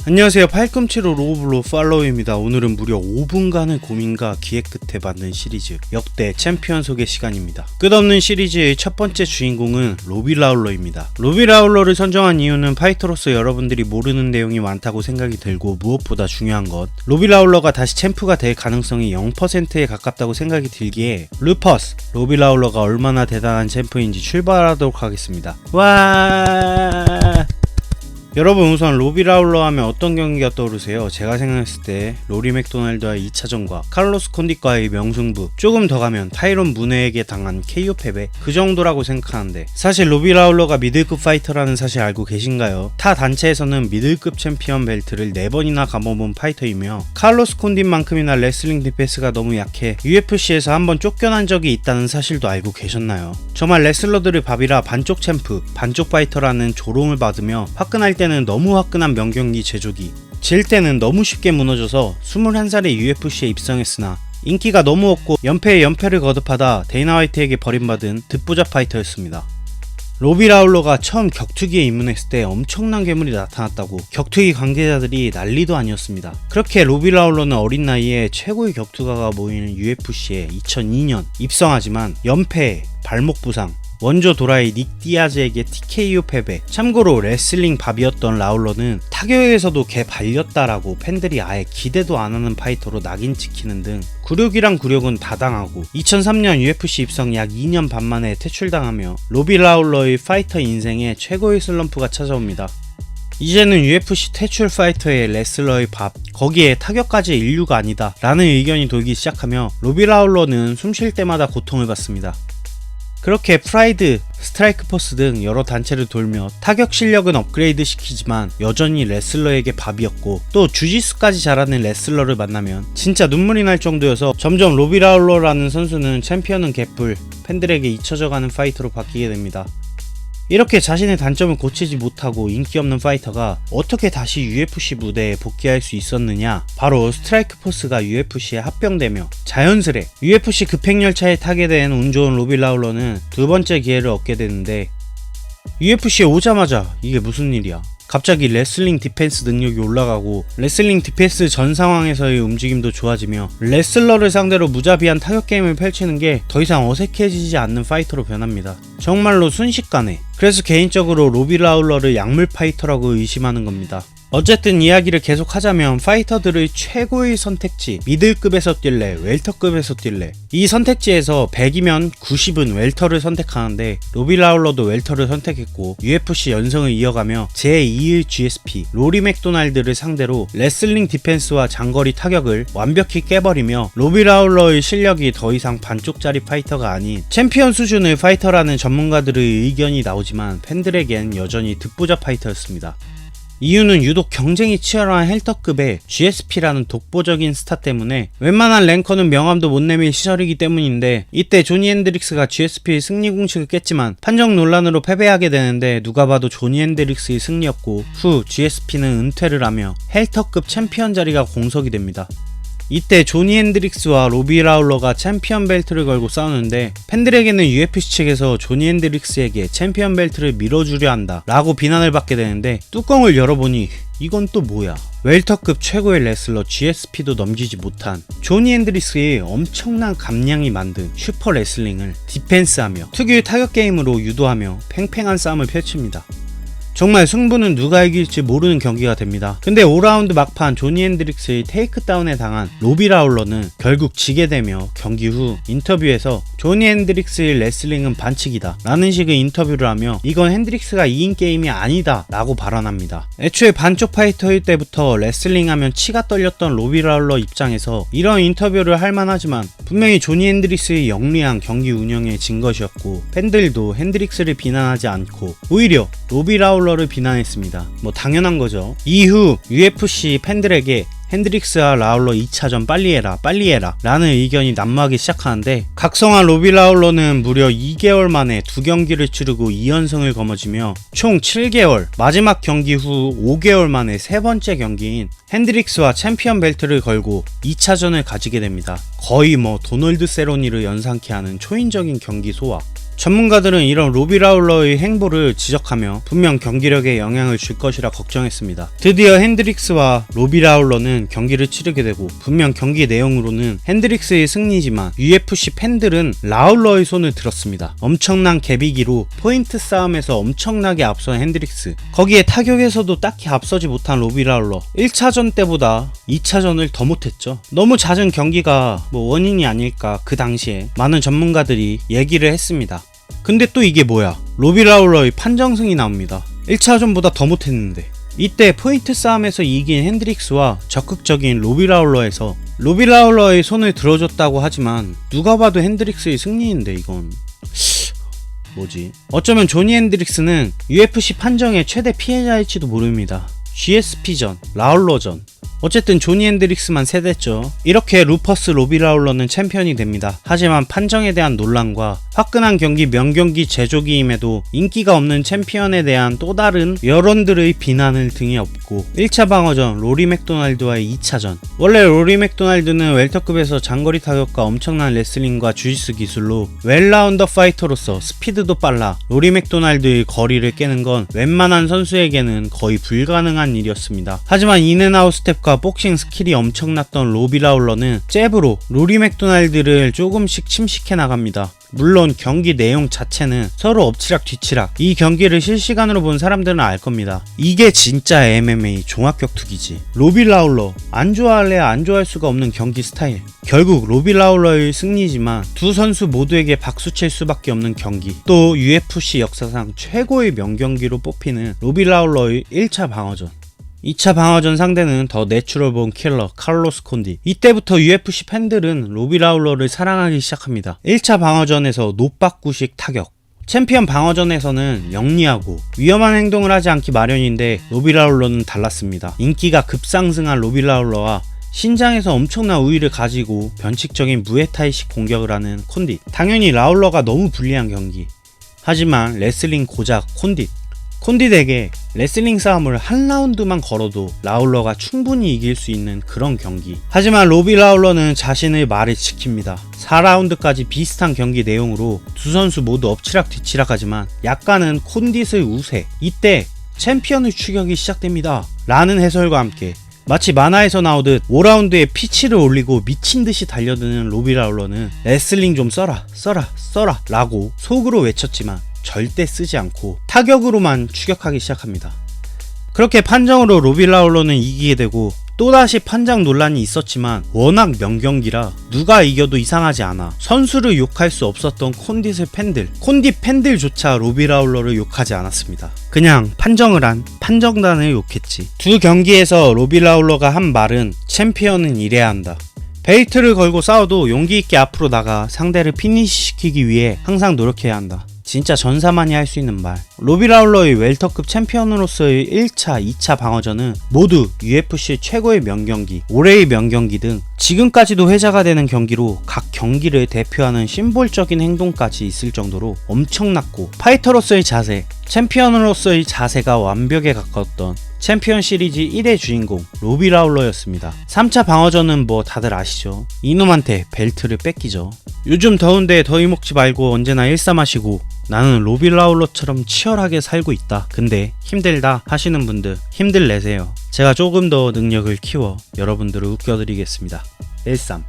안녕하세요. 팔꿈치로 로블로 팔로우입니다. 오늘은 무려 5분간의 고민과 기획 끝에 만든 시리즈 역대 챔피언 소개 시간입니다. 끝없는 시리즈의 첫 번째 주인공은 로비 라울러입니다. 로비 라울러를 선정한 이유는 파이터로서 여러분들이 모르는 내용이 많다고 생각이 들고, 무엇보다 중요한 것, 로비 라울러가 다시 챔프가 될 가능성이 0%에 가깝다고 생각이 들기에 루퍼스, 로비 라울러가 얼마나 대단한 챔프인지 출발하도록 하겠습니다. 와... 여러분, 우선 로비 라울러 하면 어떤 경기가 떠오르세요? 제가 생각했을 때 로리 맥도날드와의 2차전과 칼로스 콘디과의 명승부, 조금 더 가면 타이론 무네에게 당한 KO 패배, 그 정도라고 생각하는데, 사실 로비 라울러가 미들급 파이터라는 사실 알고 계신가요? 타 단체에서는 미들급 챔피언 벨트를 4번이나 감아본 파이터이며, 칼로스 콘디만큼이나 레슬링 디펜스가 너무 약해 UFC에서 한번 쫓겨난 적이 있다는 사실도 알고 계셨나요? 정말 레슬러들의 밥이라 반쪽 챔프, 반쪽 파이터라는 조롱을 받으며, 화끈할 때는 너무 화끈한 명경기 제조기, 질 때는 너무 쉽게 무너져서 21살에 UFC에 입성했으나 인기가 너무 없고 연패에 연패를 거듭하다 데이나 화이트에게 버림받은 듣보잡 파이터였습니다. 로비 라울러가 처음 격투기에 입문했을 때 엄청난 괴물이 나타났다고 격투기 관계자들이 난리도 아니었습니다. 그렇게 로비 라울러는 어린 나이에 최고의 격투가가 모이는 UFC에 2002년 입성하지만 연패, 발목 부상, 원조 도라이 닉 디아즈에게 TKO 패배. 참고로 레슬링 밥이었던 라울러는 타격에서도 개 발렸다라고 팬들이 아예 기대도 안하는 파이터로 낙인 찍히는 등 굴욕이랑 굴욕은 다 당하고, 2003년 UFC 입성 약 2년 반 만에 퇴출당하며 로비 라울러의 파이터 인생에 최고의 슬럼프가 찾아옵니다. 이제는 UFC 퇴출 파이터의 레슬러의 밥, 거기에 타격까지 인류가 아니다 라는 의견이 돌기 시작하며 로비 라울러는 숨 쉴 때마다 고통을 받습니다. 그렇게 프라이드, 스트라이크 포스 등 여러 단체를 돌며 타격 실력은 업그레이드 시키지만 여전히 레슬러에게 밥이었고, 또 주짓수까지 잘하는 레슬러를 만나면 진짜 눈물이 날 정도여서 점점 로비 라울러라는 선수는 챔피언은 개뿔, 팬들에게 잊혀져가는 파이터로 바뀌게 됩니다. 이렇게 자신의 단점을 고치지 못하고 인기 없는 파이터가 어떻게 다시 UFC 무대에 복귀할 수 있었느냐? 바로 스트라이크 포스가 UFC에 합병되며 자연스레 UFC 급행열차에 타게 된 운 좋은 로비 라울러는 두 번째 기회를 얻게 되는데, UFC에 오자마자 이게 무슨 일이야? 갑자기 레슬링 디펜스 능력이 올라가고 레슬링 디펜스 전 상황에서의 움직임도 좋아지며 레슬러를 상대로 무자비한 타격 게임을 펼치는 게 더 이상 어색해지지 않는 파이터로 변합니다. 정말로 순식간에. 그래서 개인적으로 로비 라울러를 약물 파이터라고 의심하는 겁니다. 어쨌든 이야기를 계속하자면 파이터들의 최고의 선택지, 미들급에서 뛸래, 웰터급에서 뛸래, 이 선택지에서 100이면 90은 웰터를 선택하는데, 로비 라울러도 웰터를 선택했고 UFC 연승을 이어가며 제2의 GSP 로리 맥도날드를 상대로 레슬링 디펜스와 장거리 타격을 완벽히 깨버리며 로비 라울러의 실력이 더 이상 반쪽짜리 파이터가 아닌 챔피언 수준의 파이터라는 전문가들의 의견이 나오지만, 팬들에겐 여전히 듣보잡 파이터였습니다. 이유는 유독 경쟁이 치열한 헬터급의 GSP라는 독보적인 스타 때문에 웬만한 랭커는 명함도 못 내밀 시절이기 때문인데, 이때 조니 핸드릭스가 GSP의 승리 공식을 깼지만 판정 논란으로 패배하게 되는데, 누가 봐도 조니 핸드릭스의 승리였고, 후 GSP는 은퇴를 하며 헬터급 챔피언 자리가 공석이 됩니다. 이때 조니 핸드릭스와 로비 라울러가 챔피언 벨트를 걸고 싸우는데, 팬들에게는 UFC 측에서 조니 핸드릭스에게 챔피언 벨트를 밀어주려 한다 라고 비난을 받게 되는데, 뚜껑을 열어보니 이건 또 뭐야? 웰터급 최고의 레슬러 GSP도 넘기지 못한 조니 핸드릭스의 엄청난 감량이 만든 슈퍼 레슬링을 디펜스하며 특유의 타격 게임으로 유도하며 팽팽한 싸움을 펼칩니다. 정말 승부는 누가 이길지 모르는 경기가 됩니다. 근데 5라운드 막판 조니 핸드릭스의 테이크다운에 당한 로비 라울러는 결국 지게 되며, 경기 후 인터뷰에서 조니 핸드릭스의 레슬링은 반칙이다 라는 식의 인터뷰를 하며, 이건 핸드릭스가 이긴 게임이 아니다 라고 발언합니다. 애초에 반쪽 파이터일 때부터 레슬링하면 치가 떨렸던 로비 라울러 입장에서 이런 인터뷰를 할 만하지만, 분명히 조니 핸드릭스의 영리한 경기 운영에 진 것이었고, 팬들도 핸드릭스를 비난하지 않고 오히려 로비 라울러를 비난했습니다. 뭐 당연한 거죠. 이후 UFC 팬들에게 핸드릭스와 라울러 2차전 빨리 해라 라는 의견이 난무하기 시작하는데, 각성한 로비 라울러는 무려 2개월 만에 2경기를 치르고 2연승을 거머쥐며 총 7개월, 마지막 경기 후 5개월 만에 세 번째 경기인 핸드릭스와 챔피언 벨트를 걸고 2차전을 가지게 됩니다. 거의 도널드 세로니를 연상케 하는 초인적인 경기 소화. 전문가들은 이런 로비 라울러의 행보를 지적하며 분명 경기력에 영향을 줄 것이라 걱정했습니다. 드디어 핸드릭스와 로비 라울러는 경기를 치르게 되고 분명 경기 내용으로는 핸드릭스의 승리지만 UFC 팬들은 라울러의 손을 들었습니다. 엄청난 개비기로 포인트 싸움에서 엄청나게 앞선 핸드릭스, 거기에 타격에서도 딱히 앞서지 못한 로비 라울러, 1차전 때보다 2차전을 더 못했죠. 너무 잦은 경기가 원인이 아닐까 그 당시에 많은 전문가들이 얘기를 했습니다. 근데 또 이게 뭐야, 로비 라울러의 판정승이 나옵니다. 1차전보다 더 못했는데. 이때 포인트 싸움에서 이긴 핸드릭스와 적극적인 로비 라울러에서 로비 라울러의 손을 들어줬다고 하지만 누가 봐도 핸드릭스의 승리인데 이건 뭐지? 어쩌면 조니 핸드릭스는 UFC 판정의 최대 피해자일지도 모릅니다. GSP전, 라울러전, 어쨌든 조니 핸드릭스만 세댔죠. 이렇게 루퍼스 로비 라울러는 챔피언이 됩니다. 하지만 판정에 대한 논란과 화끈한 경기 명경기 제조기임에도 인기가 없는 챔피언에 대한 또 다른 여론들의 비난을 등에 업고 1차 방어전 로리 맥도날드와의 2차전. 원래 로리 맥도날드는 웰터급에서 장거리 타격과 엄청난 레슬링과 주짓수 기술로 웰라운더 파이터로서 스피드도 빨라 로리 맥도날드의 거리를 깨는 건 웬만한 선수에게는 거의 불가능한 일이었습니다. 하지만 인앤아웃 스텝과 복싱 스킬이 엄청났던 로비 라울러는 잽으로 로리 맥도날드를 조금씩 침식해 나갑니다. 물론 경기 내용 자체는 서로 엎치락 뒤치락, 이 경기를 실시간으로 본 사람들은 알 겁니다. 이게 진짜 MMA 종합격투기지. 로비 라울러, 안 좋아할래야 안 좋아할 수가 없는 경기 스타일. 결국 로비 라울러의 승리지만 두 선수 모두에게 박수 칠 수밖에 없는 경기. 또 UFC 역사상 최고의 명경기로 뽑히는 로비 라울러의 1차 방어전. 2차 방어전 상대는 더 내추럴 본 킬러 칼로스 콘디. 이때부터 UFC 팬들은 로비 라울러를 사랑하기 시작합니다. 1차 방어전에서 노빠꾸식 타격, 챔피언 방어전에서는 영리하고 위험한 행동을 하지 않기 마련인데 로비 라울러는 달랐습니다. 인기가 급상승한 로비 라울러와 신장에서 엄청난 우위를 가지고 변칙적인 무에타이식 공격을 하는 콘디. 당연히 라울러가 너무 불리한 경기. 하지만 레슬링 고작 콘디덱에 레슬링 싸움을 한 라운드만 걸어도 라울러가 충분히 이길 수 있는 그런 경기. 하지만 로비 라울러는 자신의 말을 지킵니다. 4라운드까지 비슷한 경기 내용으로 두 선수 모두 엎치락 뒤치락 하지만 약간은 콘디스의 우세. 이때 챔피언의 추격이 시작됩니다. 라는 해설과 함께 마치 만화에서 나오듯 5라운드에 피치를 올리고 미친듯이 달려드는 로비 라울러는 레슬링 좀 써라 라고 속으로 외쳤지만 절대 쓰지 않고 타격으로만 추격하기 시작합니다. 그렇게 판정으로 로비 라울러는 이기게 되고 또다시 판정 논란이 있었지만 워낙 명경기라 누가 이겨도 이상하지 않아 선수를 욕할 수 없었던 콘디 팬들조차 로비 라울러를 욕하지 않았습니다. 그냥 판정을 한 판정단을 욕했지. 두 경기에서 로비 라울러가 한 말은 챔피언은 이래야 한다. 벨트를 걸고 싸워도 용기 있게 앞으로 나가 상대를 피니시시키기 위해 항상 노력해야 한다. 진짜 전사만이 할 수 있는 말. 로비 라울러의 웰터급 챔피언으로서의 1차, 2차 방어전은 모두 UFC 최고의 명경기, 올해의 명경기 등 지금까지도 회자가 되는 경기로 각 경기를 대표하는 심볼적인 행동까지 있을 정도로 엄청났고 파이터로서의 자세, 챔피언으로서의 자세가 완벽에 가까웠던 챔피언 시리즈 1의 주인공 로비 라울러였습니다. 3차 방어전은 뭐 다들 아시죠? 이놈한테 벨트를 뺏기죠. 요즘 더운데 더위 먹지 말고 언제나 일삼하시고 나는 로비 라울러처럼 치열하게 살고 있다. 근데 힘들다 하시는 분들 힘들 내세요. 제가 조금 더 능력을 키워 여러분들을 웃겨드리겠습니다. 13